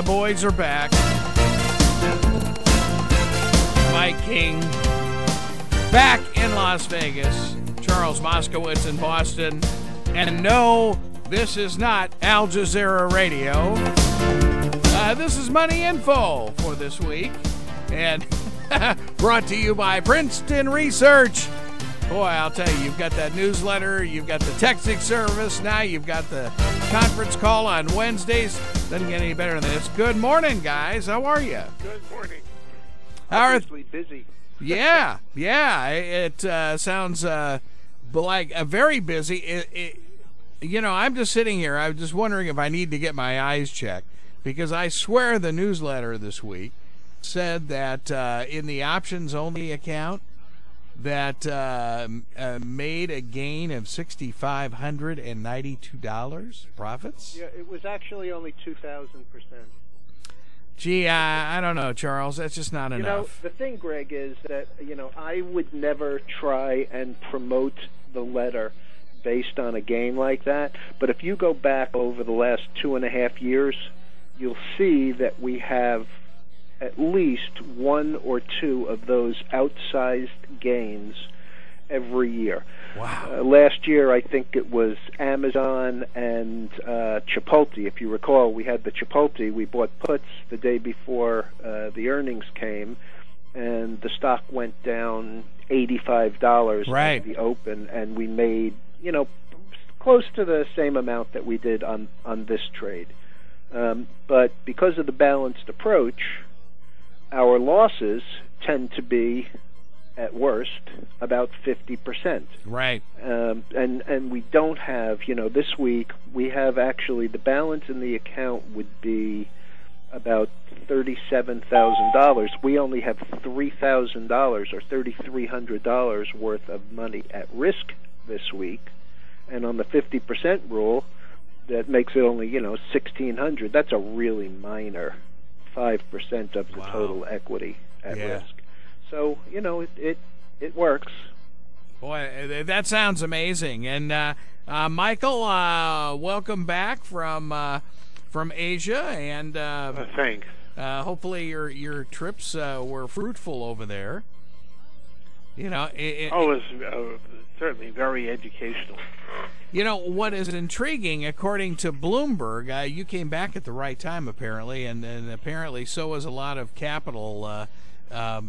The boys are back. Mike King back in Las Vegas. Charles Moskowitz in Boston. And no, this is not Al Jazeera Radio. This is Money Info for this week. And brought to you by Princeton Research. Boy, I'll tell you, you've got that newsletter, you've got the texting service, now you've got the conference call on Wednesdays. Doesn't get any better than this. Good morning, guys. How are you? Good morning. Obviously busy. Yeah. It sounds like very busy. I'm just sitting here. I was just wondering if I need to get my eyes checked, because I swear the newsletter this week said that in the options-only account, that made a gain of $6,592 profits. Yeah, it was actually only 2,000%. Gee, I don't know, Charles. That's just not enough. The thing, Greg, is that I would never try and promote the letter based on a gain like that. But if you go back over the last 2.5 years, you'll see that we have at least one or two of those outsized gains every year. Wow. Last year, I think it was Amazon and Chipotle. If you recall, we had the Chipotle. We bought puts the day before the earnings came, and the stock went down $85 at the open, and we made, close to the same amount that we did on this trade. But because of the balanced approach, our losses tend to be, at worst, about 50%. Right. And we don't have, this week, we have actually, the balance in the account would be about $37,000. We only have $3,000 or $3,300 worth of money at risk this week. And on the 50% rule, that makes it only, $1,600. That's a really minor 5% of the total equity at risk. So, it works. Boy, that sounds amazing. And Michael, welcome back from Asia, and thanks. Hopefully your trips were fruitful over there. It was certainly very educational. What is intriguing, according to Bloomberg, you came back at the right time, apparently, and apparently so was a lot of capital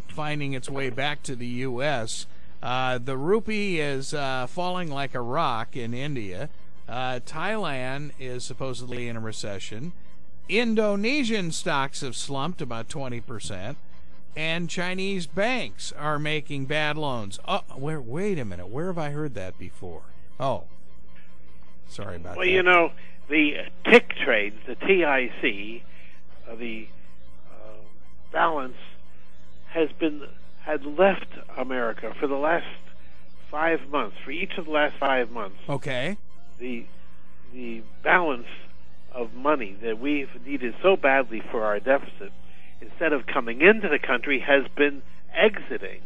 finding its way back to the U.S. The rupee is falling like a rock in India. Thailand is supposedly in a recession. Indonesian stocks have slumped about 20%. And Chinese banks are making bad loans. Wait a minute. Where have I heard that before? Oh. Sorry about that. Well, the tick trades, the TIC, the balance had left America for the last 5 months. For each of the last 5 months. Okay. The balance of money that we've needed so badly for our deficit, instead of coming into the country, has been exiting.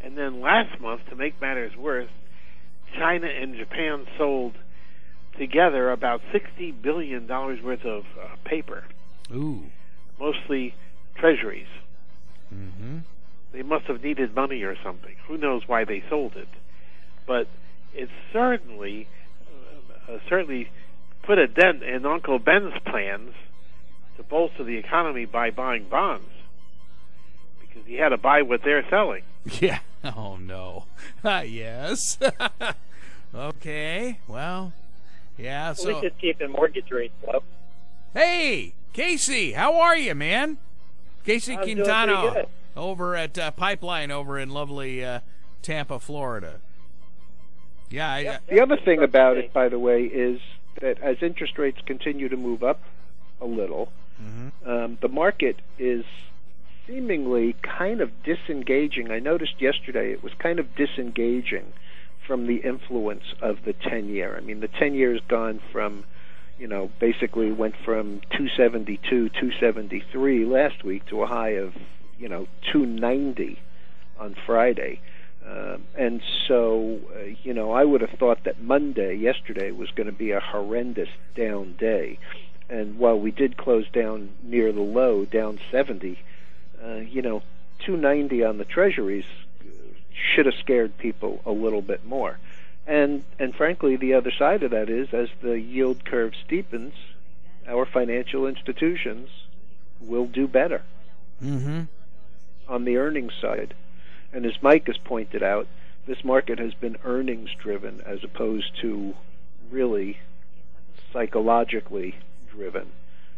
And then last month, to make matters worse, China and Japan sold together about $60 billion worth of paper. Ooh. Mostly treasuries. Mm-hmm. They must have needed money or something. Who knows why they sold it? But it certainly put a dent in Uncle Ben's plans to bolster the economy by buying bonds, because he had to buy what they're selling. Yeah. Oh, no. Yes. Okay. Well, yeah. So we just keeping mortgage rates low. Hey, Casey, how are you, man? Casey Quintana over at Pipeline over in lovely Tampa, Florida. Yeah. The other thing about it, by the way, is that as interest rates continue to move up a little, the market is seemingly kind of disengaging. I noticed yesterday it was kind of disengaging from the influence of the 10-year. I mean, the 10-year has gone from, basically went from 272, 273 last week to a high of, 290 on Friday. And so, I would have thought that yesterday was going to be a horrendous down day. And while we did close down near the low, down 70, 290 on the Treasuries should have scared people a little bit more. And frankly, the other side of that is, as the yield curve steepens, our financial institutions will do better on the earnings side. And as Mike has pointed out, this market has been earnings driven as opposed to really psychologically driven.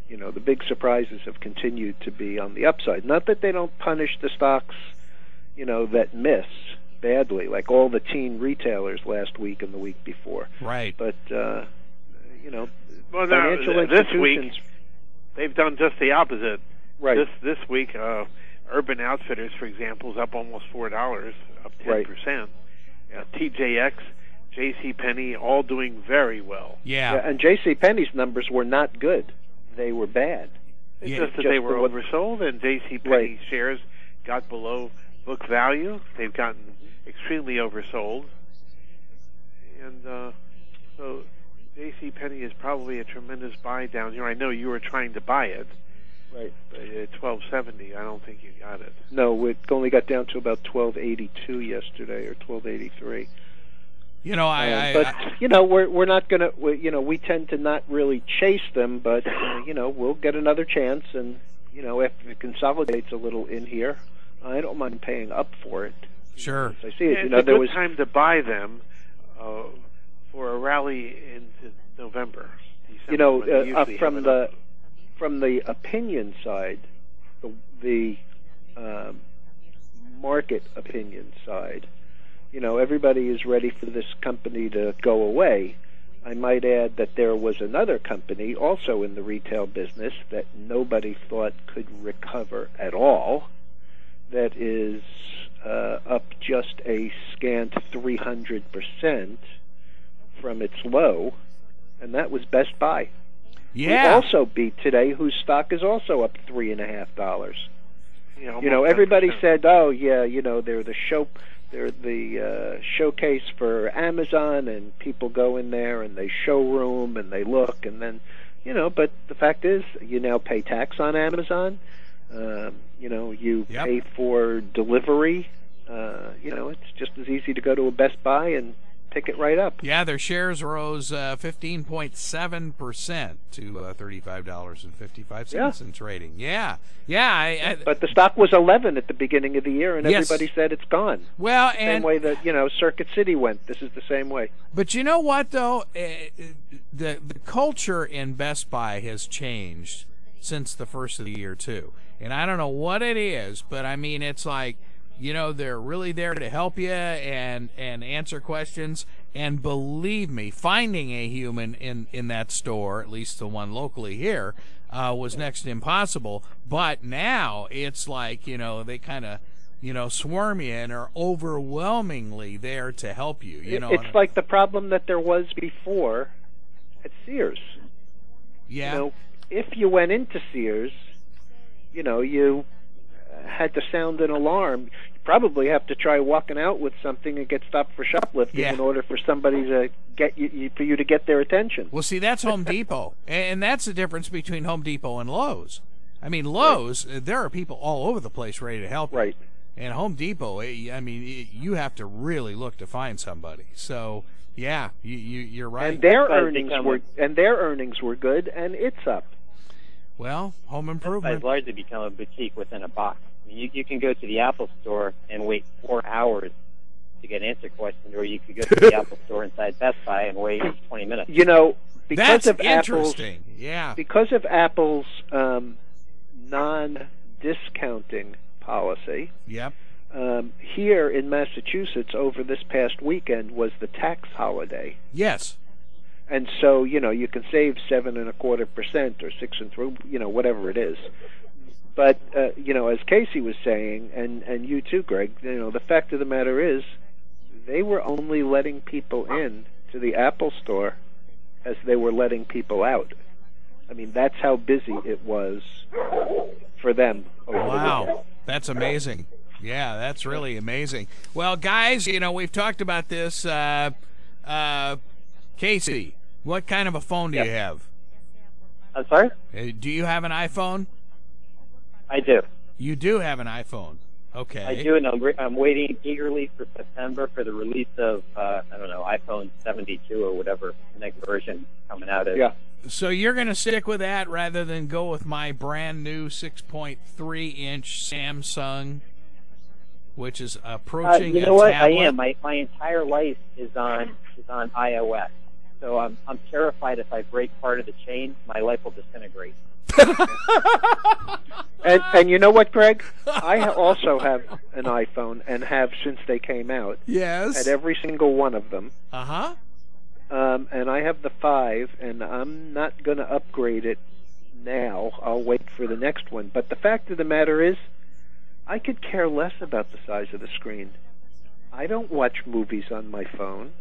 The big surprises have continued to be on the upside. Not that they don't punish the stocks, that miss badly, like all the teen retailers last week and the week before. Right. But, well, financial institutions... This week, they've done just the opposite. Right. This week, Urban Outfitters, for example, is up almost $4, up 10%. Right. TJX, JCPenney, all doing very well. Yeah. And JCPenney's numbers were not good. They were bad. It's just that they were oversold, and JCPenney shares got below book value. They've gotten extremely oversold. And so JCPenney is probably a tremendous buy down here. I know you were trying to buy it. Right. But at $12.70, I don't think you got it. No, it only got down to about $12.82 yesterday, or $12.83. We're not going to. We tend to not really chase them, but we'll get another chance, and if it consolidates a little in here, I don't mind paying up for it. Sure. As I see it. It's a good time to buy them for a rally into November. December, from the opinion side, the market opinion side, everybody is ready for this company to go away. I might add that there was another company also in the retail business that nobody thought could recover at all, that is up just a scant 300% from its low, and that was Best Buy. Yeah. We also beat today, whose stock is also up $3.50. Everybody 10%. said, "Oh yeah, they're the showcase for Amazon, and people go in there and they showroom and they look, and then But the fact is, you now pay tax on Amazon. You pay for delivery. It's just as easy to go to a Best Buy and pick it right up. Yeah, their shares rose 15.7% to $35.55 in trading. Yeah. But the stock was 11 at the beginning of the year, and everybody said it's gone. Well, same way that Circuit City went. This is the same way. But you know what, though, the culture in Best Buy has changed since the first of the year too, and I don't know what it is, but I mean, it's like, they're really there to help you and answer questions. And believe me, finding a human in that store, at least the one locally here, was next to impossible. But now it's like, they kind of, swarm you and are overwhelmingly there to help you. It's like the problem that there was before at Sears. Yeah. If you went into Sears, you had to sound an alarm. You probably have to try walking out with something and get stopped for shoplifting in order for somebody to get you for you to get their attention. Well, see, that's Home Depot, and that's the difference between Home Depot and Lowe's. I mean, Lowe's, there are people all over the place ready to help you. Right. And Home Depot, you have to really look to find somebody. So, yeah, you're right. And their earnings were good, and it's up. Well, home improvement. It's largely become a boutique within a box. I mean, you can go to the Apple store and wait 4 hours to get an answer question, or you could go to the Apple store inside Best Buy and wait 20 minutes. That's interesting. Because of Apple's non-discounting policy. Yep. Here in Massachusetts, over this past weekend, was the tax holiday. Yes. And so, you can save 7.25% or 6 3, whatever it is. But, as Casey was saying, and you too, Greg, the fact of the matter is, they were only letting people in to the Apple store as they were letting people out. I mean, that's how busy it was for them over the weekend. That's amazing. Yeah, that's really amazing. Well, guys, we've talked about this. Casey, what kind of a phone do you have? I'm sorry? Do you have an iPhone? I do. You do have an iPhone. Okay. I do, and I'm waiting eagerly for September for the release of, I don't know, iPhone 72 or whatever the next version coming out is. Yeah. So you're going to stick with that rather than go with my brand new 6.3-inch Samsung, which is approaching you know what? tablet? I am. My entire life is on iOS. So I'm terrified if I break part of the chain, my life will disintegrate. And you know what, Greg? I also have an iPhone and have since they came out. Yes. Had every single one of them. Uh-huh. And I have the 5, and I'm not going to upgrade it now. I'll wait for the next one. But the fact of the matter is, I could care less about the size of the screen. I don't watch movies on my phone.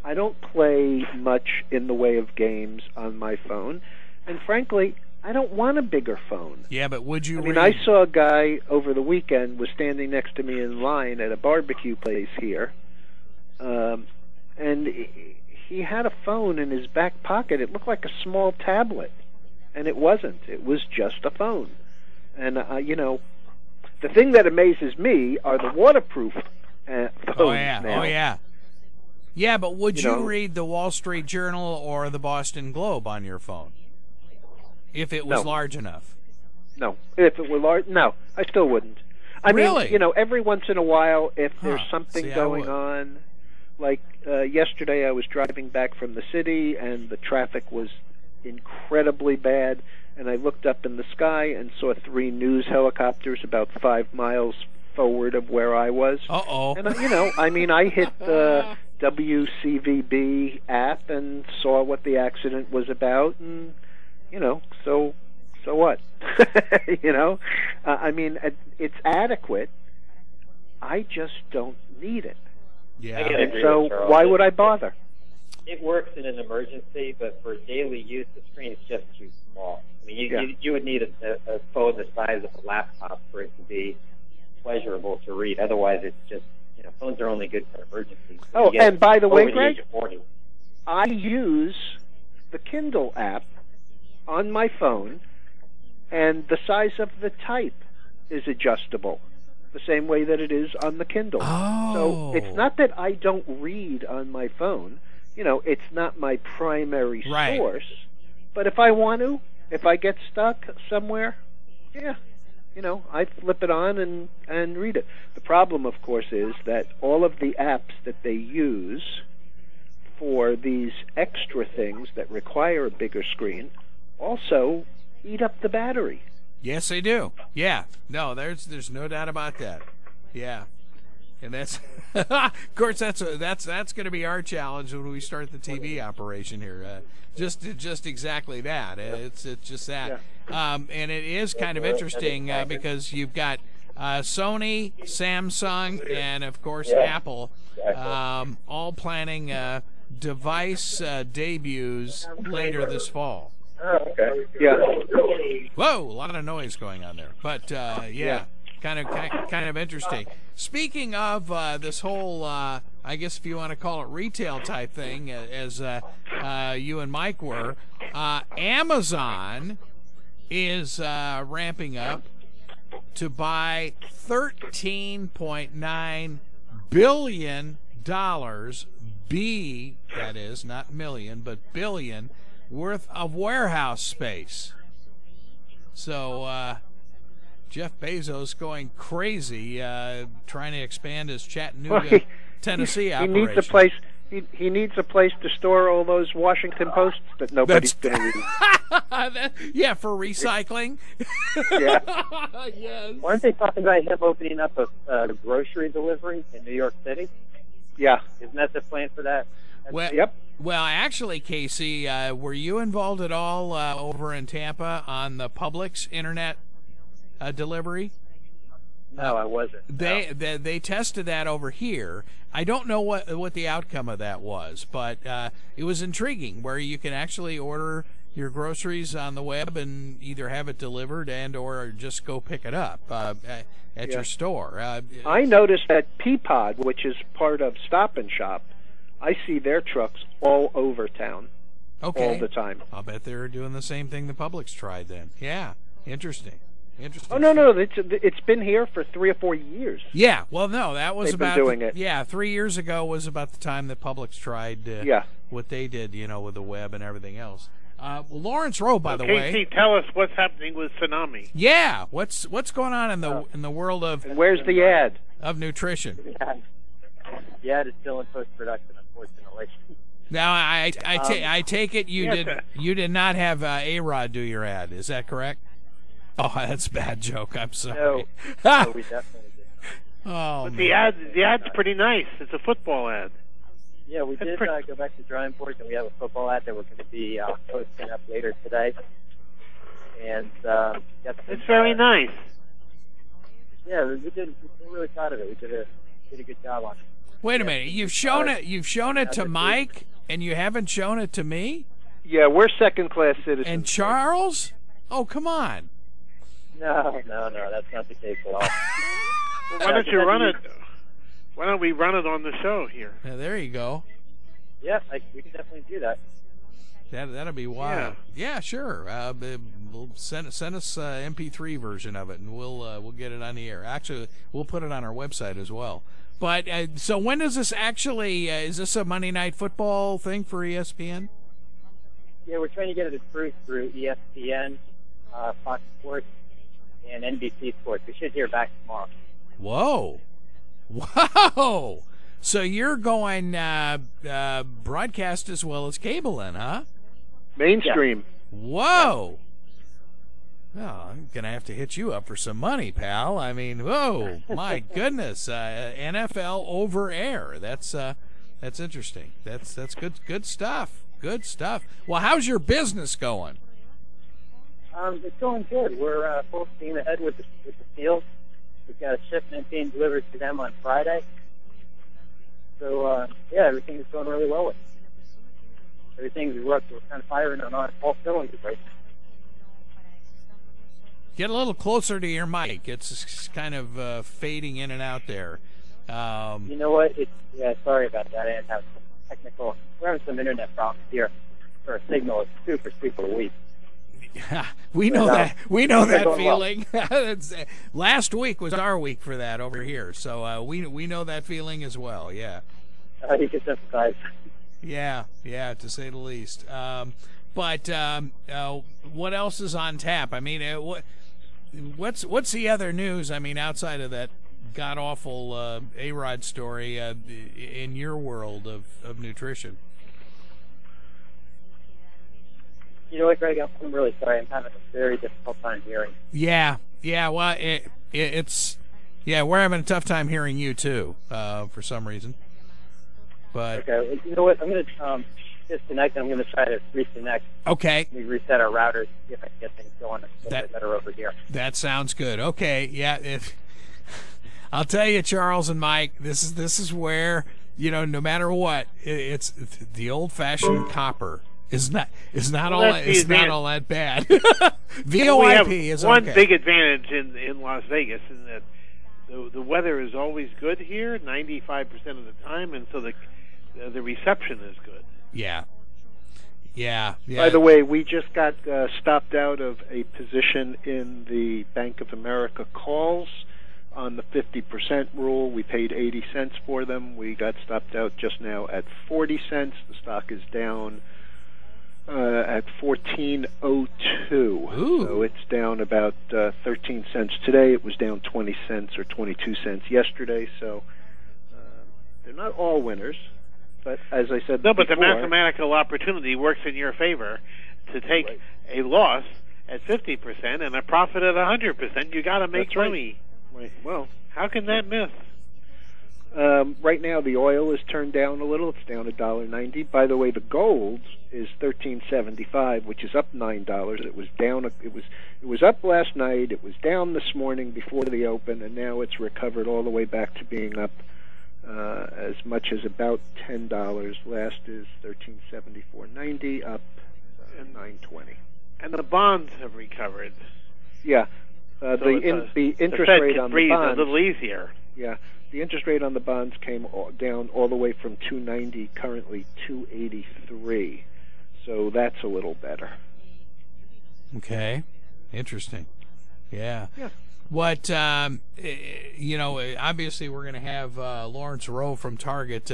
I don't play much in the way of games on my phone. And frankly, I don't want a bigger phone. Yeah, but would you I saw a guy over the weekend was standing next to me in line at a barbecue place here, and he had a phone in his back pocket. It looked like a small tablet, and it wasn't. It was just a phone. And, the thing that amazes me are the waterproof phones now. Oh, yeah. Yeah, but would you read the Wall Street Journal or the Boston Globe on your phone? If it was large enough? No. If it were large, no. I still wouldn't. I mean, every once in a while, if there's something going on, like yesterday I was driving back from the city and the traffic was incredibly bad, and I looked up in the sky and saw 3 news helicopters about 5 miles forward of where I was. Uh-oh. And, I hit the WCVB app and saw what the accident was about, and, so what? It's adequate. I just don't need it. Yeah. And so why would I bother? It works in an emergency, but for daily use, the screen is just too small. I mean, you would need a phone the size of a laptop for it to be pleasurable to read. Otherwise, it's just, phones are only good for emergencies. Oh, and by the way, Greg, 40. I use the Kindle app on my phone, and the size of the type is adjustable the same way that it is on the Kindle. Oh. So it's not that I don't read on my phone. It's not my primary source. But if I want to, if I get stuck somewhere, I flip it on and read it. The problem, of course, is that all of the apps that they use for these extra things that require a bigger screen also eat up the battery. Yes, they do. Yeah. No, there's no doubt about that. Yeah. And that's of course that's going to be our challenge when we start the TV operation here. Just exactly that. It's just that. Yeah. And it is kind of interesting because you've got Sony, Samsung, and of course Apple all planning device debuts later this fall. Oh, okay. Yeah. Whoa, a lot of noise going on there. But kind of interesting. Speaking of this whole, I guess if you want to call it retail type thing, as you and Mike were, Amazon is ramping up to buy $13.9 billion, that is, not million, but billion, worth of warehouse space. So Jeff Bezos going crazy trying to expand his Chattanooga, Tennessee operation. He needs a place. He needs a place to store all those Washington Posts that nobody's going to read. Yeah, for recycling. Yeah. Yes. Weren't they talking about him opening up a grocery delivery in New York City? Yeah. Isn't that the plan for that? Well, yep. Well, actually, Casey, were you involved at all over in Tampa on the Publix internet delivery? No, I wasn't. They tested that over here. I don't know what the outcome of that was, but it was intriguing, where you can actually order your groceries on the web and either have it delivered and or just go pick it up at your store. I noticed that Peapod, which is part of Stop and Shop, I see their trucks all over town. Okay. all the time. I'll bet they're doing the same thing the public's tried then. Yeah, interesting. Oh no, it's been here for 3 or 4 years. Yeah, well, no, that was They've been about doing it. Yeah, 3 years ago was about the time that Publix tried what they did, with the web and everything else. Well, Lawrence Rowe, by the way. Casey, tell us what's happening with Tsunami. Yeah, what's going on in the world of And where's the ad? of nutrition? The ad is still in post-production, unfortunately. Now, I take it you did not have A-Rod do your ad. Is that correct? Oh, that's a bad joke. I'm sorry. No, we definitely did. Oh, But man. the ad's pretty nice. It's a football ad. Yeah, we did go back to drawing boards, and we have a football ad that we're going to be posting up later today. And It's very nice. Yeah, we're really proud of it. We did a good job on it. Wait a minute. You've shown it to Mike, and you haven't shown it to me? Yeah, we're second-class citizens. And Charles? Oh, come on. No, that's not the case at all. Well, why don't you run it? Why don't we run it on the show here? Yeah, there you go. Yeah, we can definitely do that. That'll be wild. Yeah, sure. We'll send us MP3 version of it, and we'll get it on the air. Actually, we'll put it on our website as well. But so when does this actually? Is this a Monday Night Football thing for ESPN? Yeah, we're trying to get it approved through ESPN, Fox Sports, and NBC Sports. We should hear back tomorrow. Whoa! So you're going broadcast as well as cable then, huh? Mainstream. Yeah. Whoa! Well, I'm going to have to hit you up for some money, pal. I mean, whoa, my goodness. NFL over air. That's interesting. That's good stuff. Good stuff. Well, how's your business going? It's going good. We're full steam ahead with the field. We've got a shipment being delivered to them on Friday. So, everything is going really well with it. Everything's we're kind of firing on all cylinders right now. Get a little closer to your mic. It's kind of fading in and out there. You know what? Sorry about that. I didn't have some technical. We're having some internet problems here. Our signal is super, super weak. We know that. We know that going feeling. Last week was our week for that over here, so we know that feeling as well. Yeah. You can sympathize. Yeah, to say the least. But what else is on tap? I mean, what's the other news? I mean, outside of that god awful A-Rod story in your world of nutrition. You know what, Greg? I'm really sorry. I'm having a very difficult time hearing. Yeah. Well, it's we're having a tough time hearing you too, for some reason. But okay, you know what? I'm going to disconnect, and I'm going to try to reconnect. Okay. We reset our routers, see if I can get things going a little bit better over here. That sounds good. Okay, yeah. I'll tell you, Charles and Mike, this is where no matter what, it's the old-fashioned copper. Is not all that bad. VoIP is one okay. big advantage in Las Vegas in that the weather is always good here, 95% of the time, and so the reception is good. Yeah. By the way, we just got stopped out of a position in the Bank of America calls on the 50% rule. We paid 80 cents for them. We got stopped out just now at 40 cents. The stock is down at 14.02. So it's down about 13 cents today. It was down 20 cents or 22 cents yesterday. So they're not all winners, but as I said but before, the mathematical opportunity works in your favor to take a loss at 50% and a profit at 100%. You got to make money. Right. Well, how can that miss? Right now, the oil is turned down a little. It's down $1.90. By the way, the gold is $13.75, which is up $9. It was down. It was up last night. It was down this morning before the open, and now it's recovered all the way back to being up as much as about $10. Last is $13.74.90, up $9.20. And the bonds have recovered. Yeah, so the interest Fed rate can on the breathe bonds a little easier. Yeah. The interest rate on the bonds came down all the way from 2.90, currently 2.83. So that's a little better. Okay. Interesting. Yeah. Yeah. What, obviously we're going to have Lawrence Rowe from Target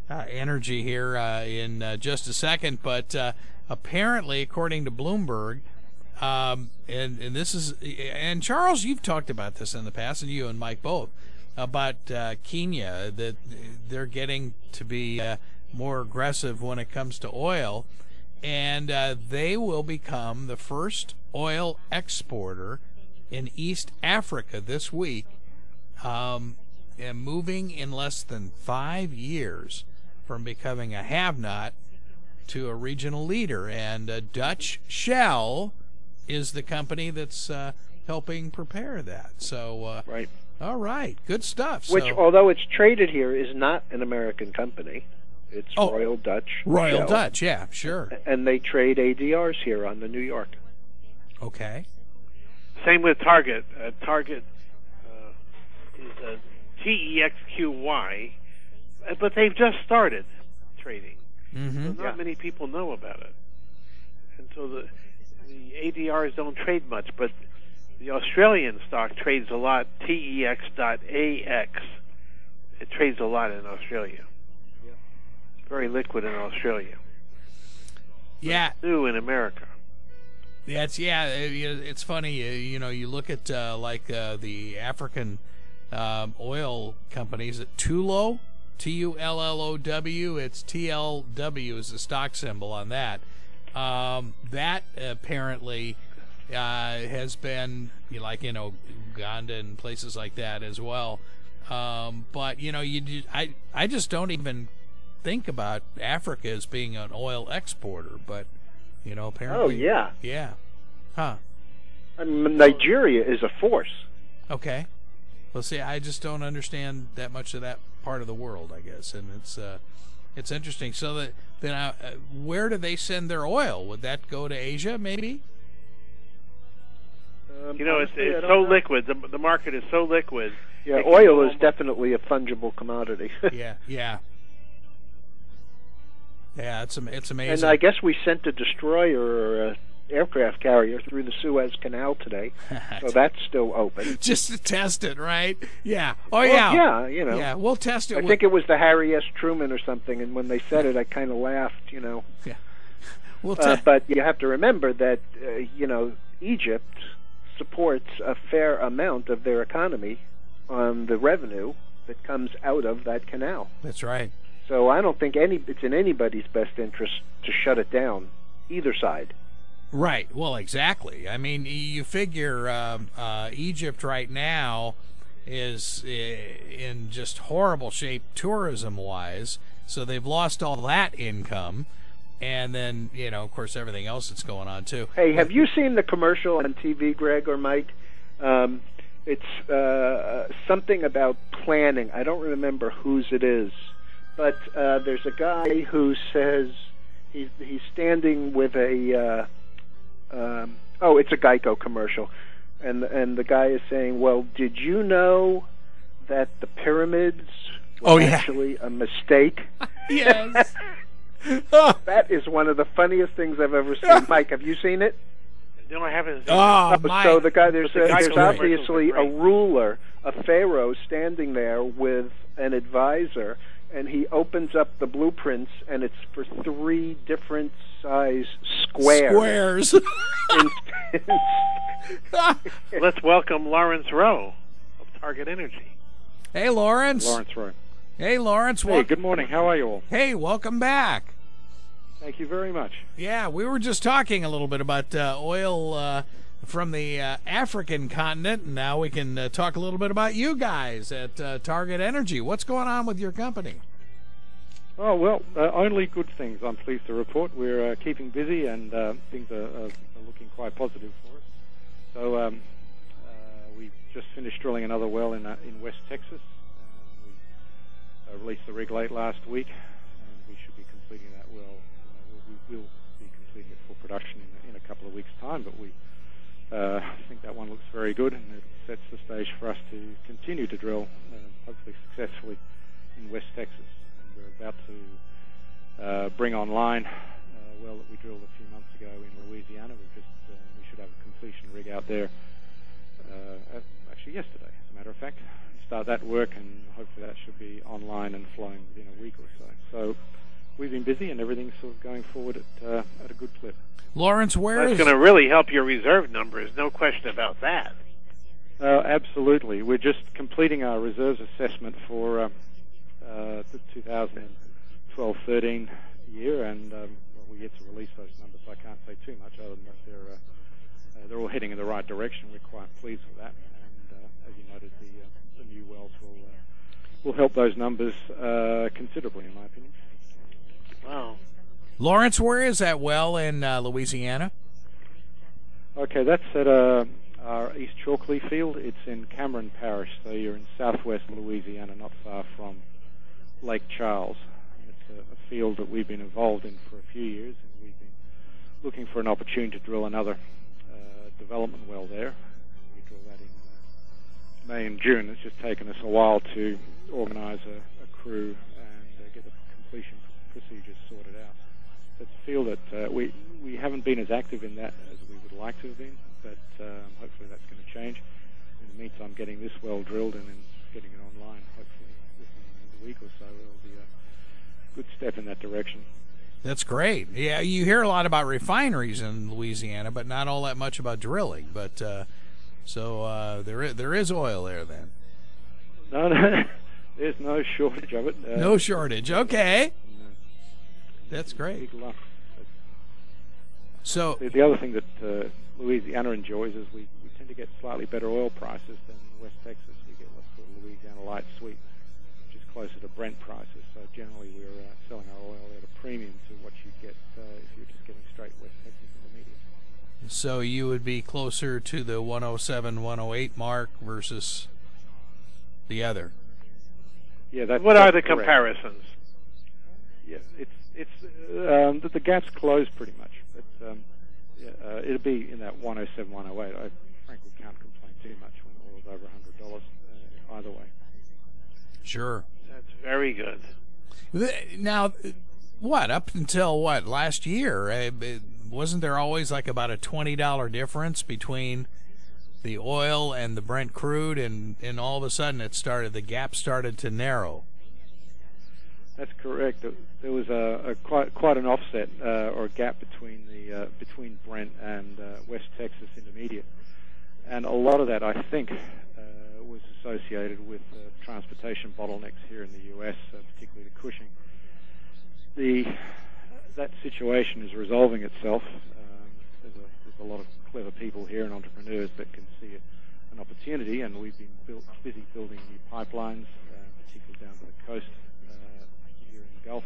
Energy here in just a second, but apparently, according to Bloomberg, and this is, and Charles, you've talked about this in the past, and you and Mike both, about Kenya, that they're getting to be more aggressive when it comes to oil, and they will become the first oil exporter in East Africa this week, and moving in less than 5 years from becoming a have-not to a regional leader. And Dutch Shell is the company that's helping prepare that. So, right. All right, good stuff. Which, although it's traded here, is not an American company. It's Royal Dutch. Royal Shell. Dutch, yeah, sure. And they trade ADRs here on the New York. Okay. Same with Target. Target is TEXQY, but they've just started trading. Mm-hmm. So not many people know about it. And so the ADRs don't trade much, but the Australian stock trades a lot, TEX.AX. It trades a lot in Australia. Yeah. It's very liquid in Australia. Yeah. It's new in America. It's funny. You look at the African oil companies at Tullow, Tullow. It's TLW is the stock symbol on that. That apparently has been in Uganda and places like that as well. But I just don't even think about Africa as being an oil exporter, but apparently. Oh yeah. Yeah. Huh. Nigeria is a force. Okay. Well, see, I just don't understand that much of that part of the world, I guess, and it's interesting. So then, where do they send their oil? Would that go to Asia, maybe? Honestly, it's so liquid. The market is so liquid. Yeah, oil is definitely a fungible commodity. Yeah. It's amazing. And I guess we sent a destroyer or a aircraft carrier through the Suez Canal today, so that's still open. Just to test it, right? Yeah. Oh, yeah. Yeah, Yeah, we'll test it. I think it was the Harry S. Truman or something, and when they said it, I kind of laughed, Yeah. We'll but you have to remember that, Egypt supports a fair amount of their economy on the revenue that comes out of that canal. That's right. So I don't think it's in anybody's best interest to shut it down, either side. Right. Well, exactly. I mean, you figure Egypt right now is in just horrible shape tourism-wise, so they've lost all that income, and then, of course, everything else that's going on, too. Hey, have you seen the commercial on TV, Greg or Mike? It's something about planning. I don't remember whose it is, but there's a guy who says he's standing with a it's a Geico commercial, and the guy is saying, well, did you know that the pyramids were actually a mistake? Yes. That is one of the funniest things I've ever seen. Mike, have you seen it? No, I haven't. Mike. So the guy, there's Geico obviously commercials are a ruler, a pharaoh standing there with an advisor, and he opens up the blueprints, and it's for 3 different size squares. Let's welcome Lawrence Rowe of Target Energy. Hey, Lawrence. Lawrence Rowe. Hey, Lawrence. Hey, good morning. How are you all? Hey, welcome back. Thank you very much. Yeah, we were just talking a little bit about oil from the African continent, and now we can talk a little bit about you guys at Target Energy. What's going on with your company? Oh, well, only good things, I'm pleased to report. We're keeping busy, and things are looking quite positive for us. So we just finished drilling another well in West Texas. We released the rig late last week, and we should be completing that well. We will be completing it for production in a couple of weeks' time, but we think that one looks very good, and it sets the stage for us to continue to drill, hopefully successfully, in West Texas. And we're about to bring online well that we drilled a few months ago in Louisiana. We should have a completion rig out there actually yesterday, as a matter of fact. Start that work, and hopefully that should be online and flowing within a week or so. So we've been busy, and everything's sort of going forward at a good clip. Lawrence, That's going to really help your reserve numbers, no question about that. Absolutely. We're just completing our reserves assessment for the 2012-13 year, and we're yet to release those numbers, so I can't say too much other than that they're all heading in the right direction. We're quite pleased with that, and as you noted, the new wells will help those numbers considerably, in my opinion. Wow. Lawrence, where is that well in Louisiana? Okay, that's at our East Chalkley field. It's in Cameron Parish, so you're in southwest Louisiana, not far from Lake Charles. It's a field that we've been involved in for a few years, and we've been looking for an opportunity to drill another development well there. We drill that in May and June. It's just taken us a while to organize a crew and get the completion procedures sorted out. It's a field that we haven't been as active in that as we would like to have been, but hopefully that's going to change. In the meantime, getting this well drilled and then getting it online, hopefully within a week or so, it'll be a good step in that direction. That's great. Yeah, you hear a lot about refineries in Louisiana, but not all that much about drilling. But so there is oil there then. No, there's no shortage of it. No shortage. Okay. That's great. So the other thing that Louisiana enjoys is we tend to get slightly better oil prices than West Texas. We get what's called Louisiana Light Sweet, which is closer to Brent prices. So generally we're selling our oil at a premium to what you get if you're just getting straight West Texas Intermediate. So you would be closer to the 107, 108 mark versus the other. Yeah, what are the correct. comparisons? Yeah, it's the gaps close pretty much, but it'll be in that 107, 108. I frankly can't complain too much when oil's over $100 either way. Sure. That's very good. Now, up until last year, wasn't there always like about a $20 difference between the oil and the Brent crude, and all of a sudden the gap started to narrow? That's correct. There was quite an offset or a gap between Brent and West Texas Intermediate, and a lot of that I think was associated with transportation bottlenecks here in the U.S., particularly to Cushing. That situation is resolving itself. There's a lot of clever people here and entrepreneurs that can see an opportunity, and we've been busy building new pipelines, particularly down to the coast here in the Gulf,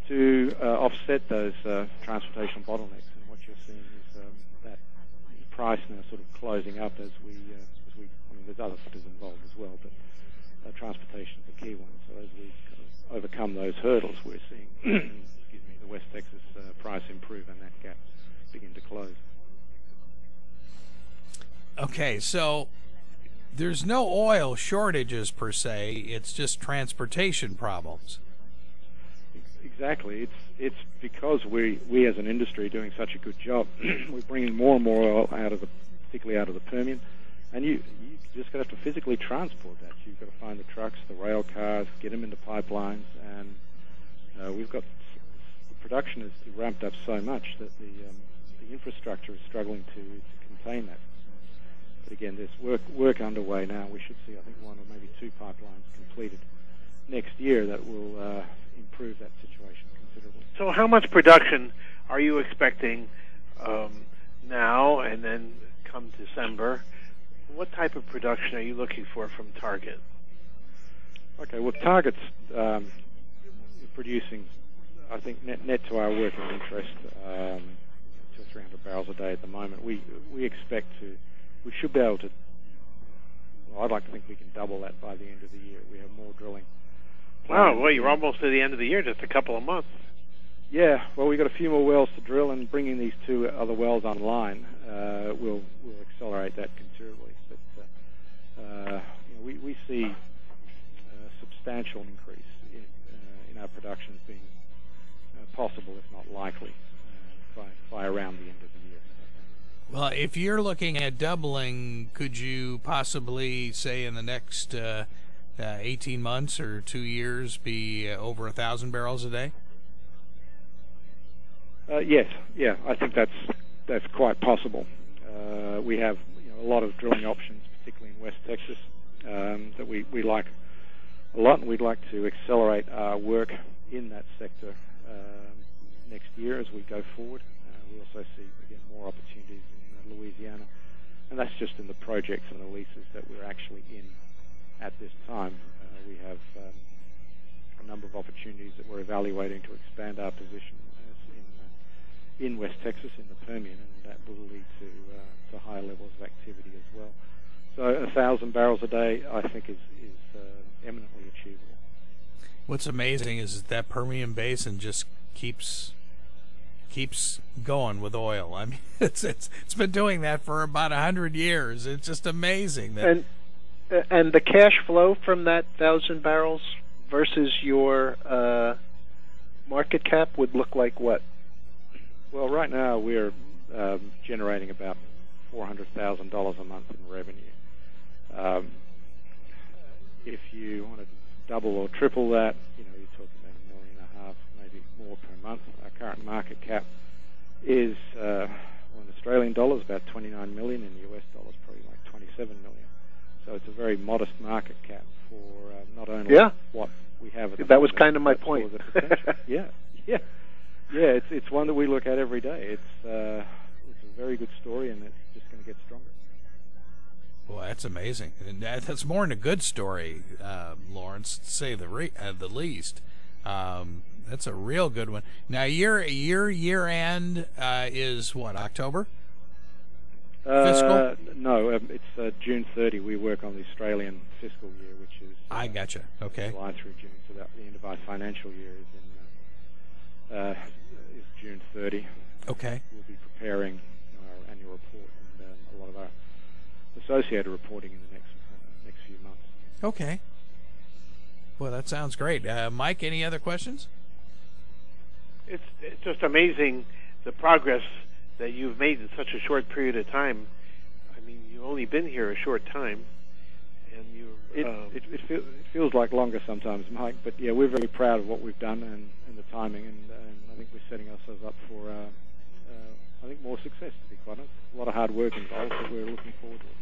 to offset those transportation bottlenecks. And what you're seeing is that price now sort of closing up as we there's other factors involved as well, but transportation is the key one. So as we kind of overcome those hurdles, we're seeing the West Texas price improve and that gap begin to close. Okay, so there's no oil shortages per se, it's just transportation problems. Exactly. It's because we as an industry are doing such a good job. We're bringing more and more oil particularly out of the Permian, and you just have to physically transport that. You've got to find the trucks, the rail cars, get them into pipelines, and we've got the production is ramped up so much that the infrastructure is struggling to contain that. But again, there's work underway now. We should see, I think, 1 or maybe 2 pipelines completed next year that will improve that situation considerably. So how much production are you expecting now and then come December? What type of production are you looking for from Target? Okay, well, Target's producing, I think, net to our working interest, 200 or 300 barrels a day at the moment. We should be able to, I'd like to think we can double that by the end of the year. We have more drilling. Wow, well, you're almost to the end of the year, just a couple of months. Yeah, well, we've got a few more wells to drill, and bringing these 2 other wells online will accelerate that considerably. But we see a substantial increase in our production as being possible, if not likely, by around the end of the year. Well, if you're looking at doubling, could you possibly, say, in the next 18 months or 2 years, be over 1,000 barrels a day? Yes, yeah, I think that's quite possible. We have a lot of drilling options, particularly in West Texas, that we like a lot, and we'd like to accelerate our work in that sector next year as we go forward. We also see, again, more opportunities in Louisiana, and that's just in the projects and the leases that we're actually in at this time. We have a number of opportunities that we're evaluating to expand our position in West Texas, in the Permian, and that will lead to higher levels of activity as well. So 1,000 barrels a day, I think, is eminently achievable. What's amazing is that Permian Basin just keeps going with oil. I mean, it's been doing that for about 100 years. It's just amazing. And the cash flow from that 1,000 barrels versus your market cap would look like what? Well, right now we're generating about $400,000 a month in revenue. If you want to double or triple that, you're talking about $1.5 million, maybe more per month. Our current market cap is, in Australian dollars, about 29 million. In US dollars, probably like 27 million. So it's a very modest market cap for not only what we have at the moment. That was kind of my point. Yeah. It's one that we look at every day. It's a very good story, and it's just going to get stronger. Well, that's amazing, and that's more than a good story, Lawrence, to say the least. That's a real good one. Now, your year end is what, October? Fiscal? No, it's June 30. We work on the Australian fiscal year, which is I gotcha. Okay. July through June. So that the end of our financial year is June 30. Okay. We'll be preparing our annual report and a lot of our associated reporting in the next few months. Okay. Well, that sounds great. Mike, any other questions? It's just amazing the progress that you've made in such a short period of time. I mean, you've only been here a short time, and it feels like longer sometimes, Mike. But yeah, we're very proud of what we've done and the timing, and I think we're setting ourselves up for I think more success, to be quite honest. A lot of hard work involved, but we're looking forward to it.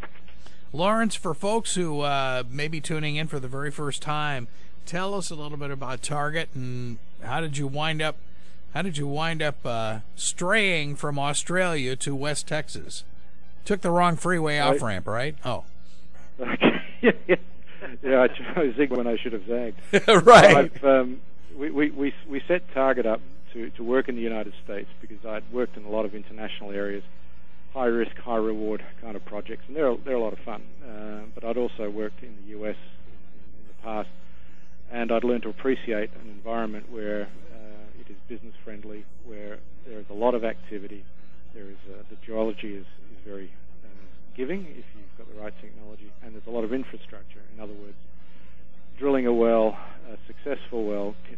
Lawrence, for folks who may be tuning in for the very first time, tell us a little bit about Target and how did you wind up straying from Australia to West Texas? Took the wrong freeway off ramp, right? Oh. Yeah, I zigged when I should have zagged. Right. We set Target up to work in the United States because I'd worked in a lot of international areas, high risk, high reward kind of projects, and they're a lot of fun. But I'd also worked in the US in the past, and I'd learned to appreciate an environment where it is business friendly, where there is a lot of activity. There is the geology is very giving if you've got the right technology, and there's a lot of infrastructure. In other words, drilling a well, a successful well, can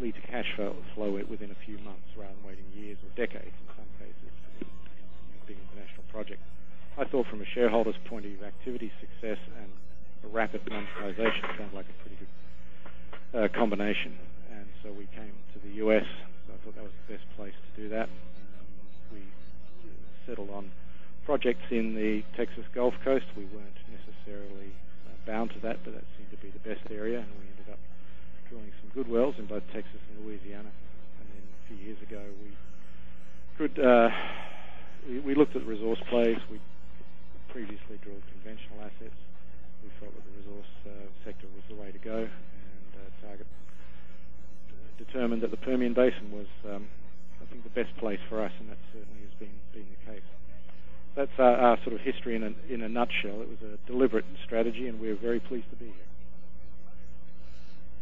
lead to cash flow within a few months rather than waiting years or decades in some cases for big international projects. I thought from a shareholder's point of view, activity, success, and a rapid monetization sounds like a pretty good combination. And so we came to the US. So I thought that was the best place to do that. We settled on projects in the Texas Gulf Coast. We weren't necessarily bound to that, but that seemed to be the best area, and we ended up drilling some good wells in both Texas and Louisiana. And then a few years ago, we looked at resource plays. We previously drilled conventional assets. We felt that the resource sector was the way to go, and Target determined that the Permian Basin was, I think, the best place for us, and that certainly has been the case. That's our sort of history in a nutshell. It was a deliberate strategy, and we're very pleased to be here.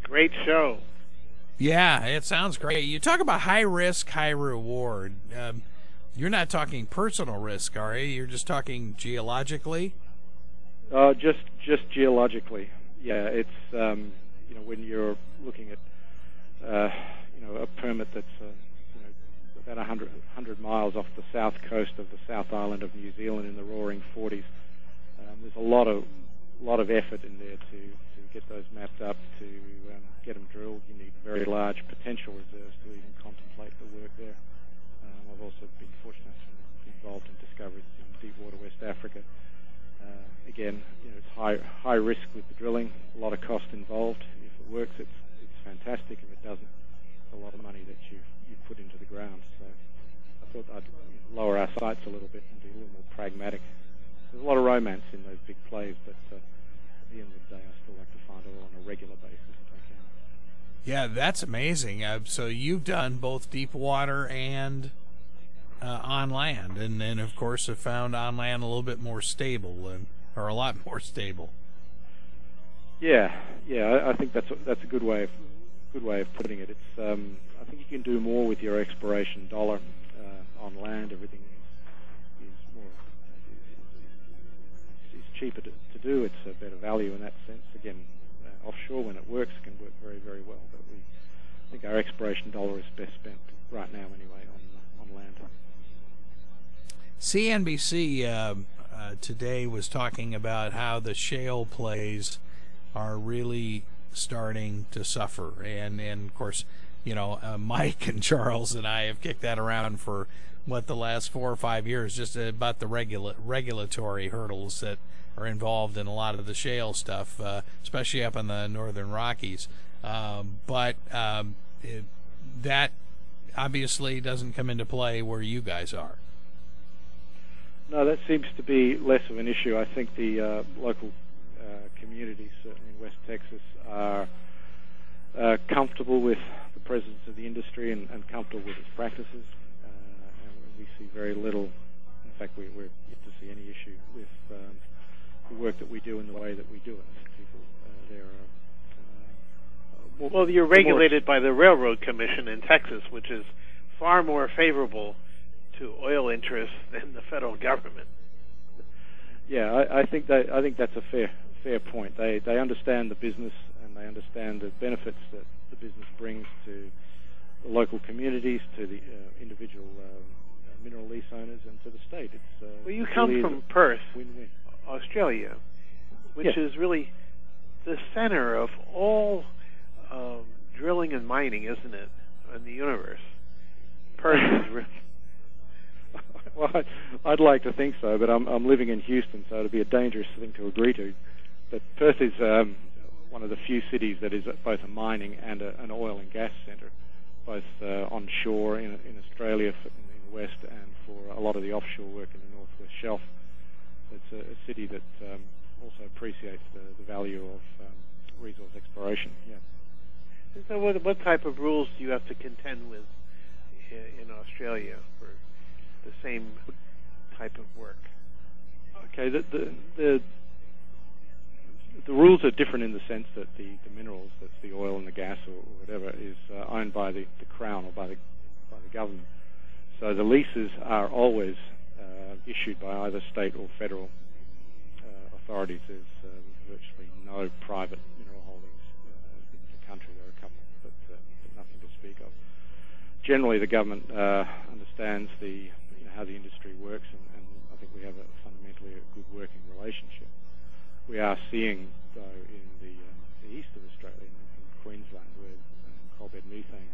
Great show. Yeah, it sounds great. You talk about high risk, high reward. You're not talking personal risk, are you? You're just talking geologically? Just geologically. Yeah, it's when you're looking at a permit that's about 100 miles off the south coast of the South Island of New Zealand in the roaring 40s. There's a lot of effort in there to get those mapped up, to get them drilled. You need very large potential reserves to even contemplate the work there. I've also been fortunate to be involved in discoveries in deep water West Africa. Again, it's high risk with the drilling, a lot of cost involved. If it works, it's fantastic. If it doesn't, it's a lot of money that you've put into the ground. So I thought I'd lower our sights a little bit and be a little more pragmatic. There's a lot of romance in those big plays, but at the end of the day, I still like to find oil on a regular basis if I can. Yeah, that's amazing. So you've done both deep water and on land, and then of course have found on land a little bit more stable, or a lot more stable. Yeah, I think that's a good way of putting it. It's I think you can do more with your exploration dollar on land. Everything is cheaper to do. It's a better value in that sense. Again, offshore, when it works, it can work very, very well. But I think our exploration dollar is best spent right now anyway on land. CNBC today was talking about how the shale plays are really starting to suffer, and of course, Mike and Charles and I have kicked that around for the last 4 or 5 years, just about the regulatory hurdles that are involved in a lot of the shale stuff, especially up in the northern Rockies. But that obviously doesn't come into play where you guys are. No, that seems to be less of an issue. I think the local communities, certainly in West Texas, are comfortable with the presence of the industry and comfortable with its practices. And we see very little. In fact, we're yet to see any issue with the work that we do and the way that we do it. I think people there are. Well, you're regulated by the Railroad Commission in Texas, which is far more favorable to oil interests than the federal government. Yeah, I think that's a fair point. They understand the business, and they understand the benefits that the business brings to the local communities, to the individual mineral lease owners, and to the state. It's well, you come from Perth, win-win. Australia, which yes. is really the center of all drilling and mining, isn't it, in the universe? Perth is really... Well, I'd like to think so, but I'm living in Houston, so it'd be a dangerous thing to agree to. But Perth is one of the few cities that is both a mining and an oil and gas centre, both onshore in Australia, in the west, and for a lot of the offshore work in the northwest shelf. It's a city that also appreciates the value of resource exploration. Yeah. So what type of rules do you have to contend with in Australia for the same type of work? Okay, the rules are different in the sense that the minerals, that's the oil and the gas or whatever, is owned by the Crown or by the government. So the leases are always issued by either state or federal authorities. There's virtually no private mineral holdings in the country. There are a couple, but nothing to speak of. Generally, the government understands how the industry works, and I think we have fundamentally a good working relationship. We are seeing, though, in the east of Australia, in Queensland, where coal bed methane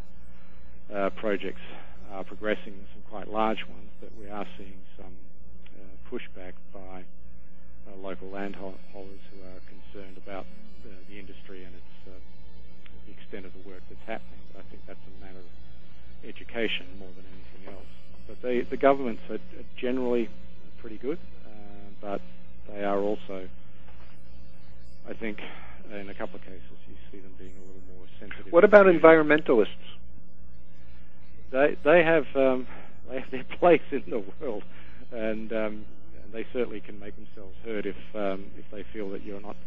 projects are progressing, some quite large ones, that we are seeing some pushback by local landholders who are concerned about the industry and its the extent of the work that's happening. But I think that's a matter of education more than anything else. But the governments are generally pretty good, but they are also, I think, in a couple of cases, you see them being a little more sensitive. What about environmentalists? They have their place in the world, and they certainly can make themselves heard if they feel that you're not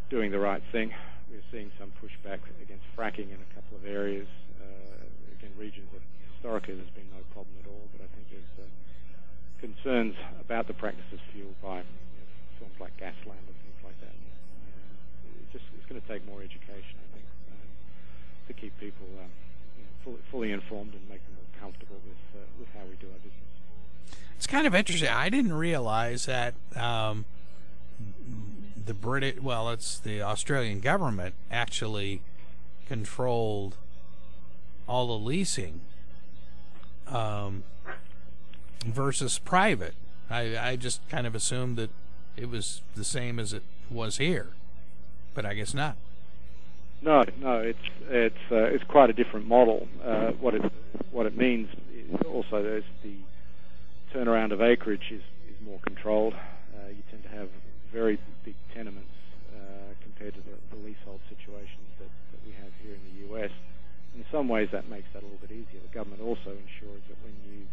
doing the right thing. We're seeing some pushback against fracking in a couple of areas. Again, regions that historically there's been no problem at all, but I think there's concerns about the practices fueled by films like Gasland and things like that. It's going to take more education, I think, to keep people fully informed and make them more comfortable with how we do our business. It's kind of interesting. I didn't realize that it's the Australian government actually controlled all the leasing versus private. I just kind of assumed that it was the same as it was here, but I guess not. No, it's quite a different model. What it means is also there's the turnaround of acreage is more controlled. You tend to have very big tenements compared to the leasehold situations that we have here in the U.S. In some ways, that makes that a little bit easier. The government also ensures that when you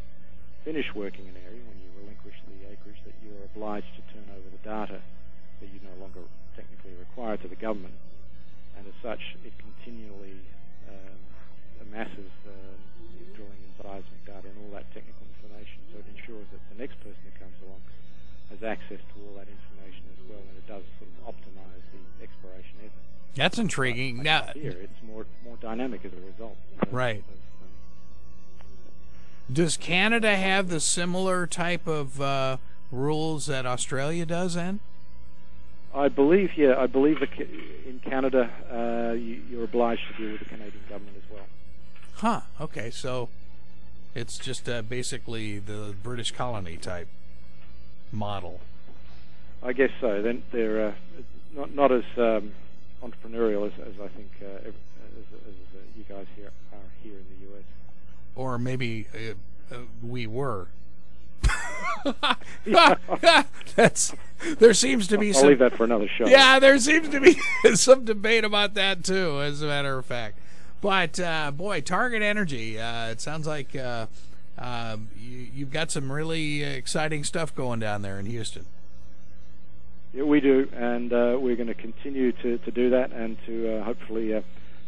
finish working an area, when you relinquish the acreage, that you're obliged to turn over the data that you no longer technically require to the government. And as such, it continually amasses drilling and seismic data and all that technical information. So it ensures that the next person who comes along has access to all that information as well, and it does sort of optimize the exploration effort. That's intriguing. Now, here, it's more dynamic as a result. Right. Does Canada have the similar type of rules that Australia does, then? I believe that in Canada, you're obliged to deal with the Canadian government as well. Huh. Okay, so it's just basically the British colony type model. I guess so. Then they're not as entrepreneurial as I think as you guys here are here in the U.S. Or maybe we were. There seems to be I'll leave that for another show. Yeah, there seems to be some debate about that too, as a matter of fact. But boy, Target Energy, it sounds like you've got some really exciting stuff going down there in Houston. Yeah, we do, and we're going to continue to do that and to hopefully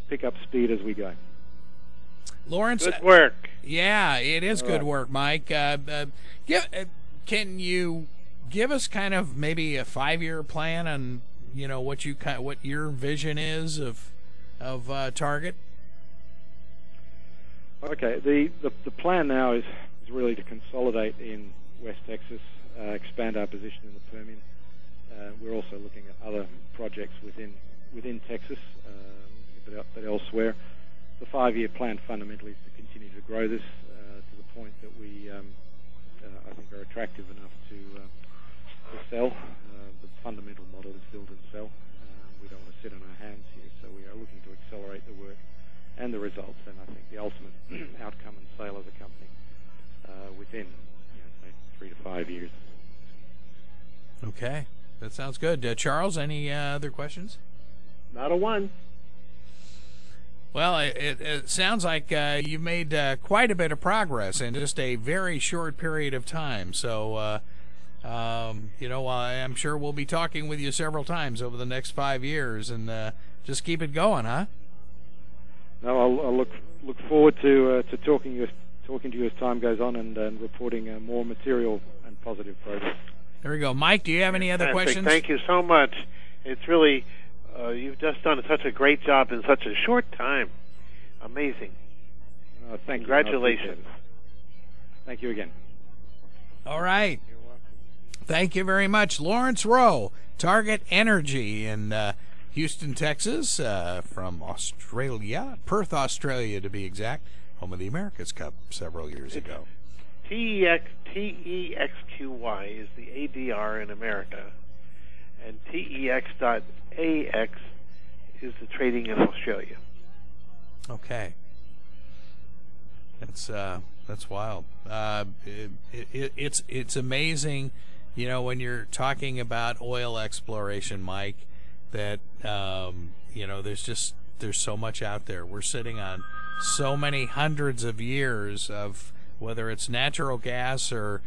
pick up speed as we go. Lawrence, good work. Yeah, it is good work, Mike. Can you give us kind of maybe a 5-year plan on what your vision is of Target? Okay, the plan now is really to consolidate in West Texas, expand our position in the Permian. We're also looking at other projects within Texas, but elsewhere. The 5-year plan fundamentally is to continue to grow this to the point that we, I think, are attractive enough to sell. The fundamental model is build and sell. We don't want to sit on our hands here, so we are looking to accelerate the work and the results, and I think the ultimate outcome and sale of the company within, say, 3 to 5 years. Okay, that sounds good. Charles, any other questions? Not a one. Well, it sounds like you made quite a bit of progress in just a very short period of time. So, I'm sure we'll be talking with you several times over the next 5 years, and just keep it going, huh? No, I'll look forward to talking to you as time goes on and reporting more material and positive progress. There we go. Mike, do you have any other questions? Thank you so much. It's really... you've just done such a great job in such a short time. Amazing. Thank you. Congratulations. Thank you again. All right. You're welcome. Thank you very much. Lawrence Rowe, Target Energy in Houston, Texas, from Australia, Perth, Australia to be exact, home of the America's Cup several years ago. TEXQY is the ADR in America, and TEX.AX is the trading in Australia. Okay, that's wild. It's amazing, when you're talking about oil exploration, Mike, that there's so much out there. We're sitting on so many hundreds of years of whether it's natural gas or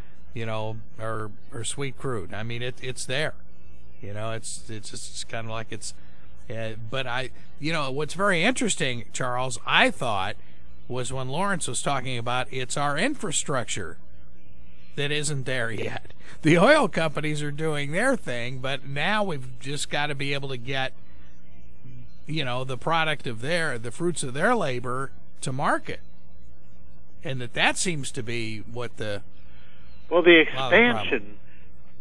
sweet crude. I mean, it's there. It's just kind of like it's. But what's very interesting, Charles, I thought, was when Lawrence was talking about it's our infrastructure that isn't there yet. The oil companies are doing their thing, but now we've just got to be able to get, the product of the fruits of their labor to market. and that seems to be what the expansion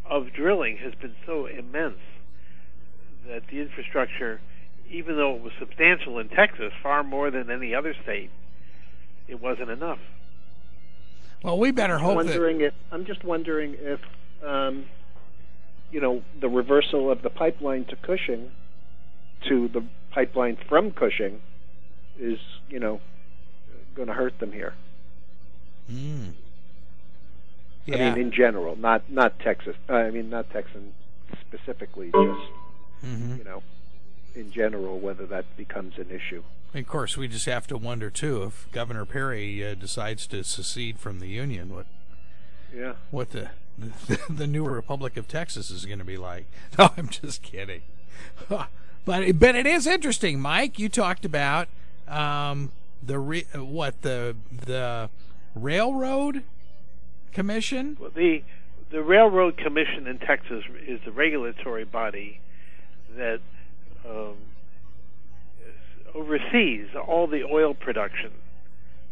of drilling has been so immense that the infrastructure, even though it was substantial in Texas, far more than any other state, it wasn't enough. Well, we better hope I'm just wondering if the reversal of the pipeline to Cushing to the pipeline from Cushing is, going to hurt them here. Yeah. I mean, in general, not Texas. Not Texan specifically, just in general, whether that becomes an issue. Of course, we just have to wonder too if Governor Perry decides to secede from the Union, what the new Republic of Texas is going to be like. No, I'm just kidding. But it is interesting, Mike. You talked about the Railroad Commission. Well, the Railroad Commission in Texas is the regulatory body that oversees all the oil production.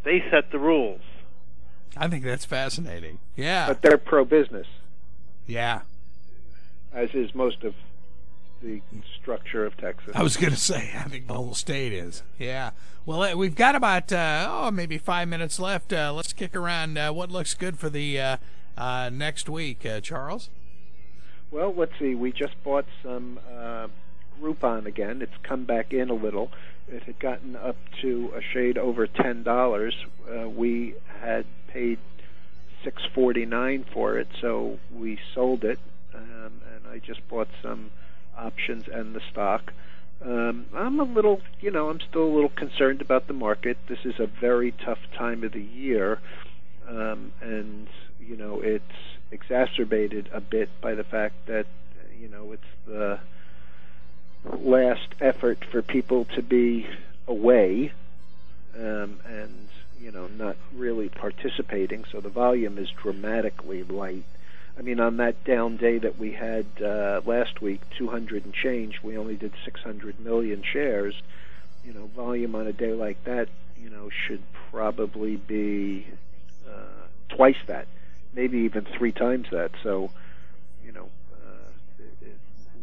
They set the rules. I think that's fascinating. Yeah. But they're pro-business. Yeah. As is most of the structure of Texas. I was going to say, I think the whole state is. Yeah. Well, we've got about, maybe 5 minutes left. Let's kick around what looks good for the next week, Charles. Well, let's see. We just bought some Groupon again. It's come back in a little. It had gotten up to a shade over $10. We had paid $6.49 for it, so we sold it, and I just bought some options and the stock. I'm I'm still a little concerned about the market. This is a very tough time of the year, and it's exacerbated a bit by the fact that it's the last effort for people to be away, and not really participating, so the volume is dramatically light. I mean, on that down day that we had last week, 200 and change, we only did 600 million shares. Volume on a day like that, should probably be twice that, maybe even 3 times that. So,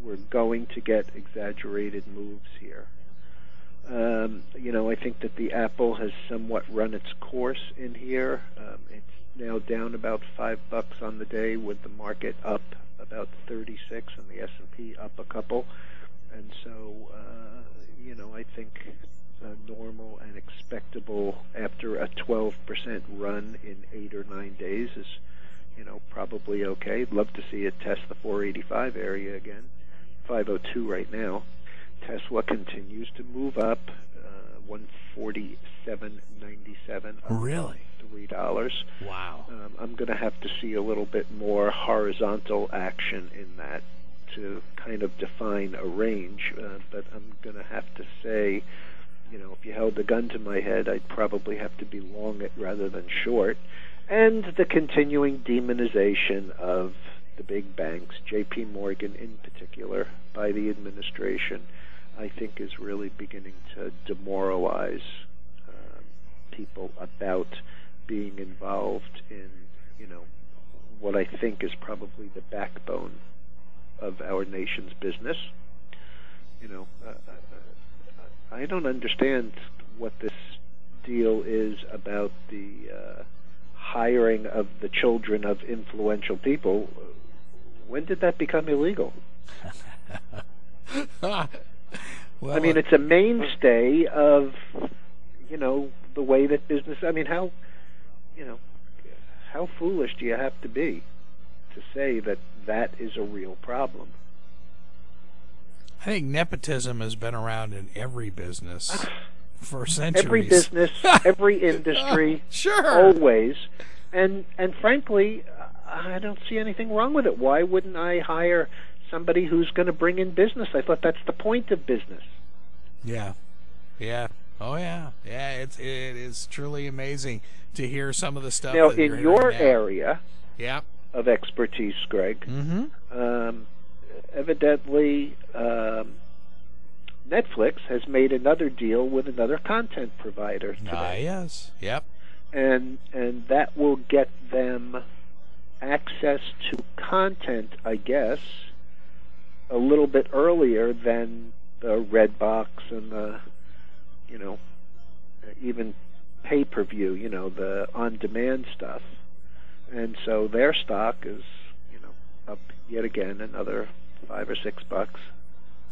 we're going to get exaggerated moves here. I think that the Apple has somewhat run its course in here. It's now down about $5 on the day, with the market up about 36 and the S&P up a couple. And so, I think normal and expectable after a 12% run in 8 or 9 days is, probably okay. Love to see it test the 485 area again. 502 right now. Tesla continues to move up, 147.97. Really? $3. Wow. I'm going to have to see a little bit more horizontal action in that to kind of define a range, but I'm going to have to say, if you held a gun to my head, I'd probably have to be long it rather than short. And the continuing demonization of the big banks, J.P. Morgan in particular, by the administration, I think is really beginning to demoralize people about being involved in, what I think is probably the backbone of our nation's business. I don't understand what this deal is about the hiring of the children of influential people. When did that become illegal? Well, I mean, it's a mainstay of, the way that business. I mean, how foolish do you have to be to say that is a real problem? I think nepotism has been around in every business for centuries. Every business, every industry, sure, always. And frankly, I don't see anything wrong with it. Why wouldn't I hire somebody who's going to bring in business? I thought that's the point of business. Yeah. Oh yeah. It is truly amazing to hear some of the stuff. Now, that in your area of expertise, Greg, evidently Netflix has made another deal with another content provider today. Yes. Yep. and that will get them access to content, I guess, a little bit earlier than the Red Box and the, even pay-per-view, the on-demand stuff. And so their stock is, up yet again another $5 or $6.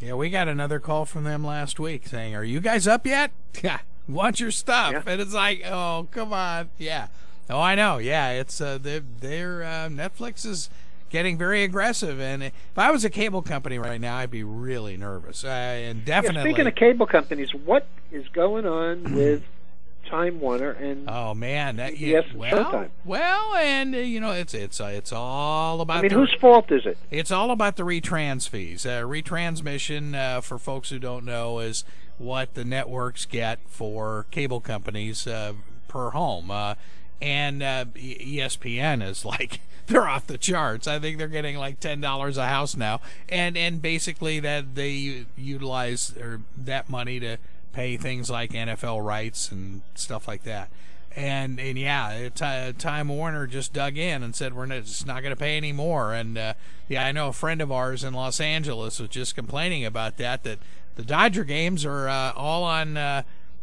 Yeah, we got another call from them last week saying, "Are you guys up yet? Yeah, want your stuff?" Yeah. And it's like, oh, come on. Yeah. Oh, I know. Yeah, it's their Netflix is getting very aggressive, and if I was a cable company right now, I'd be really nervous. And definitely. Yeah, speaking of cable companies, what is going on with Time Warner and oh man, Showtime? Well, and it's all about. I mean, whose fault is it? It's all about the retrans fees. Retransmission, for folks who don't know, is what the networks get for cable companies per home. And ESPN is like, they're off the charts. I think they're getting like $10 a house now, and basically that they utilize that money to pay things like NFL rights and stuff like that. And yeah, Time Warner just dug in and said we're just not going to pay any more. And yeah, I know a friend of ours in Los Angeles was just complaining about that the Dodger games are all on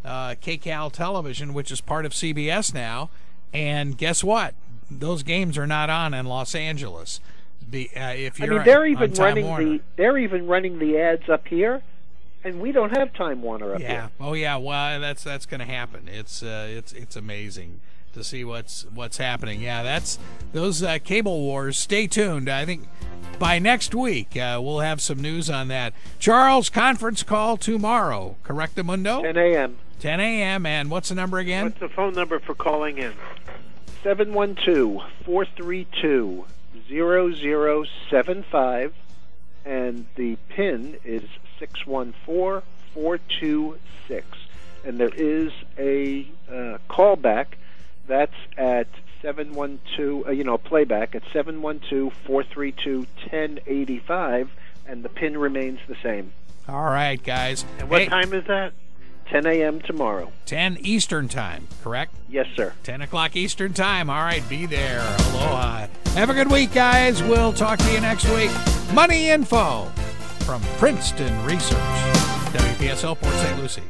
KCAL television, which is part of CBS now. And guess what? Those games are not on in Los Angeles. If you're they're even running the ads up here, and we don't have Time Warner up here. Yeah. Oh yeah. Well, that's going to happen. It's amazing to see what's happening. Yeah, that's those cable wars. Stay tuned. I think by next week we'll have some news on that. Charles, conference call tomorrow. Correctamundo. 10 a.m. 10 a.m. And what's the number again? What's the phone number for calling in? 712-432-0075, and the PIN is 614426. And there is a callback that's at 712, playback at 712-432-1085, and the PIN remains the same. All right, guys. And what time is that? 10 a.m. tomorrow. 10 Eastern time, correct? Yes, sir. 10 o'clock Eastern time. All right, be there. Aloha. Have a good week, guys. We'll talk to you next week. Money info from Princeton Research. WPSL Port St. Lucie.